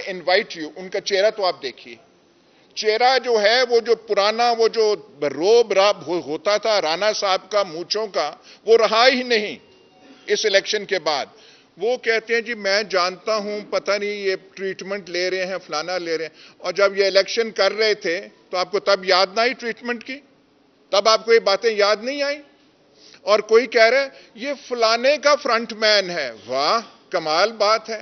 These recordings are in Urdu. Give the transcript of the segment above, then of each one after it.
انوائٹ یو, ان کا چہرہ تو آپ دیکھیے. چہرہ جو ہے وہ جو پرانا وہ جو روب راب ہوتا تھا رانا صاحب کا مونچھوں کا, وہ رہا ہی نہیں اس الیکشن کے بعد. وہ کہتے ہیں جی میں جانتا ہوں, پتہ نہیں یہ ٹریٹمنٹ لے رہے ہیں, فلانا لے رہے ہیں. اور جب یہ الیکشن کر رہے تھے تو آپ کو تب یاد نہ آئی ٹریٹمنٹ کی؟ تب آپ کو یہ باتیں یاد نہیں آئیں؟ اور کوئی کہہ رہا ہے یہ فلانے کا فرنٹ مین ہے. واہ کمال بات ہے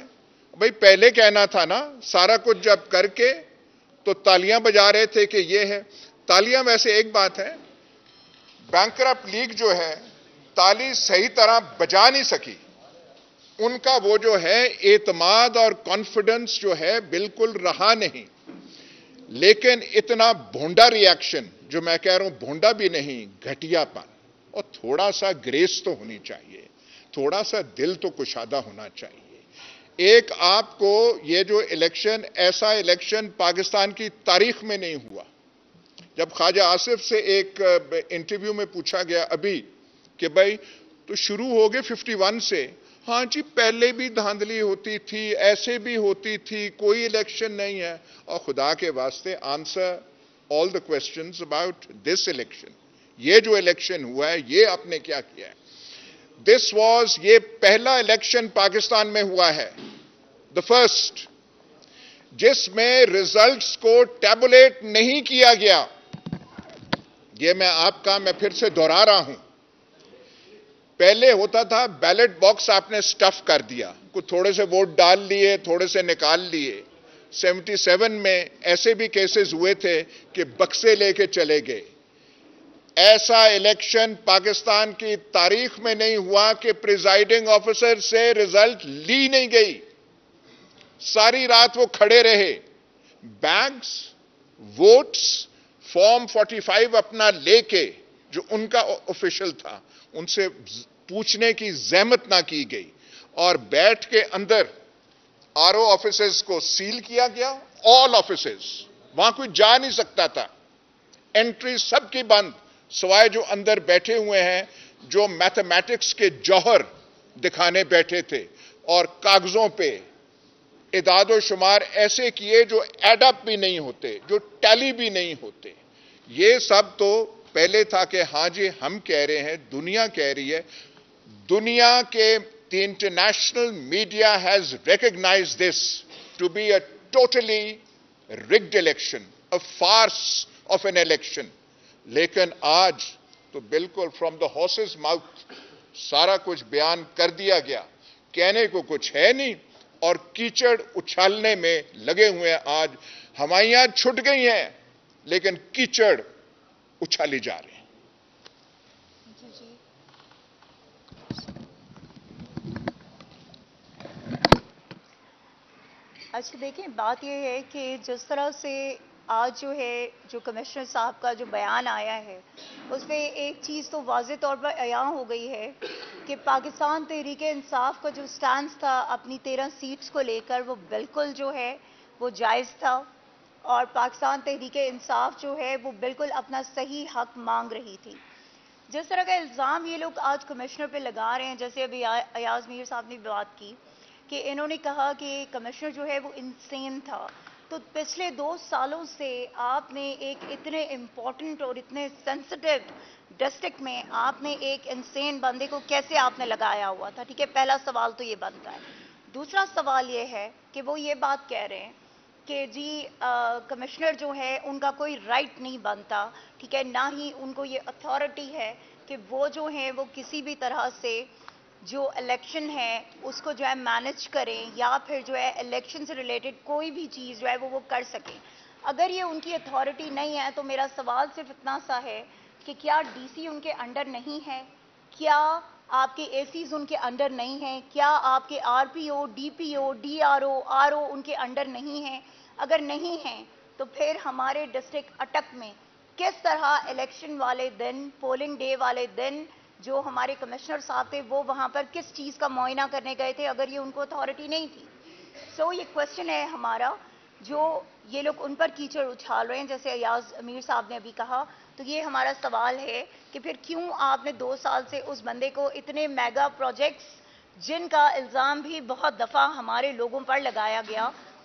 بھئی, پہلے کہنا تھا نا. سارا کچھ جب کر کے تو تالیاں بجا رہے تھے کہ یہ ہے. تالیاں ویسے ایک بات ہے, بینکرپٹ لیگ جو ہے تالی صحیح طرح بجا نہیں سکی. ان کا وہ جو ہے اعتماد اور کانفیڈنس جو ہے بالکل رہا نہیں. لیکن اتنا بھونڈا ری ایکشن, جو میں کہہ رہا ہوں بھونڈا بھی نہیں, گھٹیا پن, اور تھوڑا سا گریس تو ہونی چاہیے, تھوڑا سا دل تو کشادہ ہونا چاہیے. ایک آپ کو یہ جو الیکشن, ایسا الیکشن پاکستان کی تاریخ میں نہیں ہوا. جب خواجہ آصف سے ایک انٹرویو میں پوچھا گیا ابھی کہ بھائی تو شروع ہو گئے 51 سے, ہاں جی پہلے بھی دھاندلی ہوتی تھی, ایسے بھی ہوتی تھی, کوئی الیکشن نہیں ہے. اور خدا کے واسطے answer all the questions about this election. یہ جو الیکشن ہوا ہے یہ آپ نے کیا کیا ہے؟ دس واز, یہ پہلا الیکشن پاکستان میں ہوا ہے, دا فرسٹ, جس میں ریزلٹس کو ٹیبولیٹ نہیں کیا گیا. یہ میں پھر سے دہرا رہا ہوں. پہلے ہوتا تھا بیلٹ باکس آپ نے سٹف کر دیا, کچھ تھوڑے سے ووٹ ڈال لیے, تھوڑے سے نکال لیے. 77 میں ایسے بھی کیسز ہوئے تھے کہ بکسے لے کے چلے گئے. ایسا الیکشن پاکستان کی تاریخ میں نہیں ہوا کہ پریزائیڈنگ آفیسر سے رزلٹ لی نہیں گئی. ساری رات وہ کھڑے رہے, بیگز, ووٹس, فارم 45 اپنا لے کے, جو ان کا آفیشل تھا ان سے پوچھنے کی زحمت نہ کی گئی, اور بیٹھ کے اندر آر او آفیسز کو سیل کیا گیا. آل آفیسز, وہاں کوئی جا نہیں سکتا تھا. انٹری سب کی بند, سوائے جو اندر بیٹھے ہوئے ہیں جو میتھمیٹکس کے جوہر دکھانے بیٹھے تھے, اور کاغذوں پہ اعداد و شمار ایسے کیے جو ایڈ اپ بھی نہیں ہوتے, جو ٹیلی بھی نہیں ہوتے. یہ سب تو پہلے تھا کہ ہاں جی ہم کہہ رہے ہیں, دنیا کہہ رہی ہے. دنیا کے the international media has recognized this to be a totally rigged election, a farce of an election. لیکن آج تو بالکل from the horse's mouth سارا کچھ بیان کر دیا گیا, کہنے کو کچھ ہے نہیں, اور کیچڑ اچھالنے میں لگے ہوئے ہیں. آج ہمائیاں چھٹ گئی ہیں لیکن کیچڑ اچھالی جا رہے ہیں. اچھا دیکھیں, بات یہ ہے کہ جس طرح سے آج جو ہے جو کمشنر صاحب کا جو بیان آیا ہے اس میں ایک چیز تو واضح طور پر عیاں ہو گئی ہے کہ پاکستان تحریک انصاف کا جو سٹانس تھا اپنی 13 سیٹس کو لے کر وہ بالکل جو ہے وہ جائز تھا, اور پاکستان تحریک انصاف جو ہے وہ بالکل اپنا صحیح حق مانگ رہی تھی. جس طرح کا الزام یہ لوگ آج کمشنر پہ لگا رہے ہیں, جیسے ابھی ایاز میر صاحب نے بات کی کہ انہوں نے کہا کہ کمشنر جو ہے وہ انسین تھا, تو پچھلے 2 سالوں سے آپ نے ایک اتنے امپورٹنٹ اور اتنے سینسٹیو ڈسٹرکٹ میں آپ نے ایک انسین بندے کو کیسے آپ نے لگایا ہوا تھا؟ ٹھیک ہے, پہلا سوال تو یہ بنتا ہے. دوسرا سوال یہ ہے کہ وہ یہ بات کہہ رہے ہیں کہ جی کمشنر جو ہے ان کا کوئی رائٹ نہیں بنتا, ٹھیک ہے, نہ ہی ان کو یہ اتھارٹی ہے کہ وہ جو ہیں وہ کسی بھی طرح سے جو الیکشن ہے اس کو جو ہے مینج کریں, یا پھر جو ہے الیکشن سے ریلیٹڈ کوئی بھی چیز جو ہے وہ کر سکیں. اگر یہ ان کی اتھارٹی نہیں ہے تو میرا سوال صرف اتنا سا ہے کہ کیا ڈی سی ان کے انڈر نہیں ہے؟ کیا آپ کے اے سیز ان کے انڈر نہیں ہیں؟ کیا آپ کے آر پی او, ڈی پی او, ڈی آر او ان کے انڈر نہیں ہیں؟ اگر نہیں ہیں تو پھر ہمارے ڈسٹرکٹ اٹک میں کس طرح الیکشن والے دن, پولنگ ڈے والے دن جو ہمارے کمشنر صاحب تھے وہ وہاں پر کس چیز کا معائنہ کرنے گئے تھے اگر یہ ان کو اتھارٹی نہیں تھی؟ سو یہ کوشچن ہے ہمارا, جو یہ لوگ ان پر کیچڑ اچھال رہے ہیں جیسے ایاز امیر صاحب نے ابھی کہا. تو یہ ہمارا سوال ہے کہ پھر کیوں آپ نے 2 سال سے اس بندے کو اتنے میگا پروجیکٹس جن کا الزام بھی بہت دفعہ ہمارے لوگوں پر لگایا گیا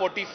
40।